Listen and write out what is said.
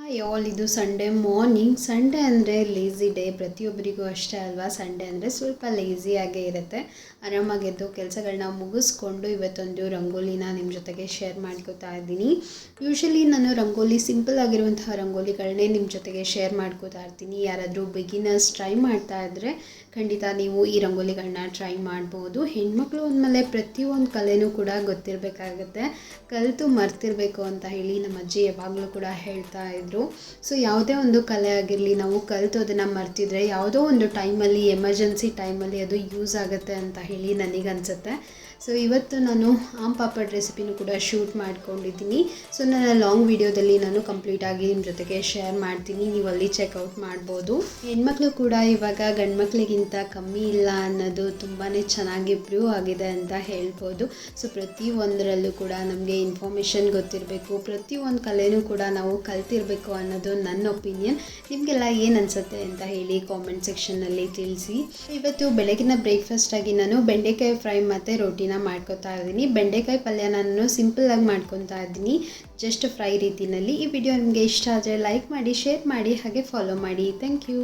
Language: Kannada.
ಹಾಯ್ ಆಲ್, ಇದು ಸಂಡೇ ಮಾರ್ನಿಂಗ್. ಸಂಡೇ ಅಂದರೆ ಲೇಝಿ ಡೇ, ಪ್ರತಿಯೊಬ್ಬರಿಗೂ ಅಷ್ಟೇ ಅಲ್ವಾ. ಸಂಡೇ ಅಂದರೆ ಸ್ವಲ್ಪ ಲೇಝಿಯಾಗೇ ಇರುತ್ತೆ. ಆರಾಮಾಗೆದ್ದು ಕೆಲಸಗಳನ್ನ ಮುಗಿಸ್ಕೊಂಡು ಇವತ್ತೊಂದು ರಂಗೋಲಿನ ನಿಮ್ಮ ಜೊತೆಗೆ ಶೇರ್ ಮಾಡ್ಕೋತಾ ಇದ್ದೀನಿ. ಯೂಶ್ವಲಿ ನಾನು ರಂಗೋಲಿ ಸಿಂಪಲ್ ಆಗಿರುವಂತಹ ರಂಗೋಲಿಗಳನ್ನೇ ನಿಮ್ಮ ಜೊತೆಗೆ ಶೇರ್ ಮಾಡ್ಕೋತಾ ಇರ್ತೀನಿ. ಯಾರಾದರೂ ಬಿಗಿನರ್ಸ್ ಟ್ರೈ ಮಾಡ್ತಾ ಇದ್ದರೆ ಖಂಡಿತ ನೀವು ಈ ರಂಗೋಲಿಗಳನ್ನ ಟ್ರೈ ಮಾಡ್ಬೋದು. ಹೆಣ್ಮಕ್ಳು ಅಂದಮೇಲೆ ಪ್ರತಿಯೊಂದು ಕಲೆನೂ ಕೂಡ ಗೊತ್ತಿರಬೇಕಾಗತ್ತೆ, ಕಲಿತು ಮರ್ತಿರಬೇಕು ಅಂತ ಹೇಳಿ ನಮ್ಮ ಅಜ್ಜಿ ಯಾವಾಗಲೂ ಕೂಡ ಹೇಳ್ತಾ ಇದ್ರು. ಸೊ ಯಾವುದೇ ಒಂದು ಕಲೆ ಆಗಿರಲಿ, ನಾವು ಕಲಿತು ಅದನ್ನು ಮರ್ತಿದ್ರೆ ಯಾವುದೋ ಒಂದು ಟೈಮಲ್ಲಿ, ಎಮರ್ಜೆನ್ಸಿ ಟೈಮಲ್ಲಿ ಅದು ಯೂಸ್ ಆಗುತ್ತೆ ಅಂತ ಹೇಳಿ ನನಗನ್ಸುತ್ತೆ. ಸೊ ಇವತ್ತು ನಾನು ಆಮ್ ಪಾಪಡ್ ರೆಸಿಪಿನೂ ಕೂಡ ಶೂಟ್ ಮಾಡ್ಕೊಂಡಿದ್ದೀನಿ. ಸೊ ನನ್ನ ಲಾಂಗ್ ವಿಡಿಯೋದಲ್ಲಿ ನಾನು ಕಂಪ್ಲೀಟಾಗಿ ನಿಮ್ಮ ಜೊತೆಗೆ ಶೇರ್ ಮಾಡ್ತೀನಿ, ನೀವು ಅಲ್ಲಿ ಚೆಕ್ಔಟ್ ಮಾಡ್ಬೋದು. ಹೆಣ್ಮಕ್ಳು ಕೂಡ ಇವಾಗ ಗಂಡು ಮಕ್ಕಳಿಗಿಂತ ಕಮ್ಮಿ ಇಲ್ಲ ಅನ್ನೋದು ತುಂಬಾ ಚೆನ್ನಾಗಿ ಪ್ರೂವ್ ಆಗಿದೆ ಅಂತ ಹೇಳ್ಬೋದು. ಸೊ ಪ್ರತಿಯೊಂದರಲ್ಲೂ ಕೂಡ ನಮಗೆ ಇನ್ಫಾರ್ಮೇಷನ್ ಗೊತ್ತಿರಬೇಕು, ಪ್ರತಿಯೊಂದು ಕಲೆನೂ ಕೂಡ ನಾವು ಕಲ್ತಿರಬೇಕು ಅನ್ನೋದು ನನ್ನ ಒಪಿನಿಯನ್. ನಿಮಗೆಲ್ಲ ಏನು ಅನಿಸುತ್ತೆ ಅಂತ ಹೇಳಿ ಕಾಮೆಂಟ್ ಸೆಕ್ಷನ್ನಲ್ಲಿ ತಿಳಿಸಿ. ಇವತ್ತು ಬೆಳಗಿನ ಬ್ರೇಕ್ಫಾಸ್ಟಾಗಿ ನಾನು ಬೆಂಡೆಕಾಯಿ ಫ್ರೈ ಮತ್ತು ರೋಟಿನ ಮಾಡ್ಕೊತಾ ಇದ್ದೀನಿ. ಬೆಂಡೆಕಾಯಿ ಪಲ್ಯ ನಾನು ಸಿಂಪಲ್ಲಾಗಿ ಮಾಡ್ಕೊತಾ ಇದ್ದೀನಿ, ಜಸ್ಟ್ ಫ್ರೈ ರೀತಿಯಲ್ಲಿ. ಈ ವಿಡಿಯೋ ನಿಮಗೆ ಇಷ್ಟ ಆದರೆ ಲೈಕ್ ಮಾಡಿ, ಶೇರ್ ಮಾಡಿ, ಹಾಗೆ ಫಾಲೋ ಮಾಡಿ. Thank you.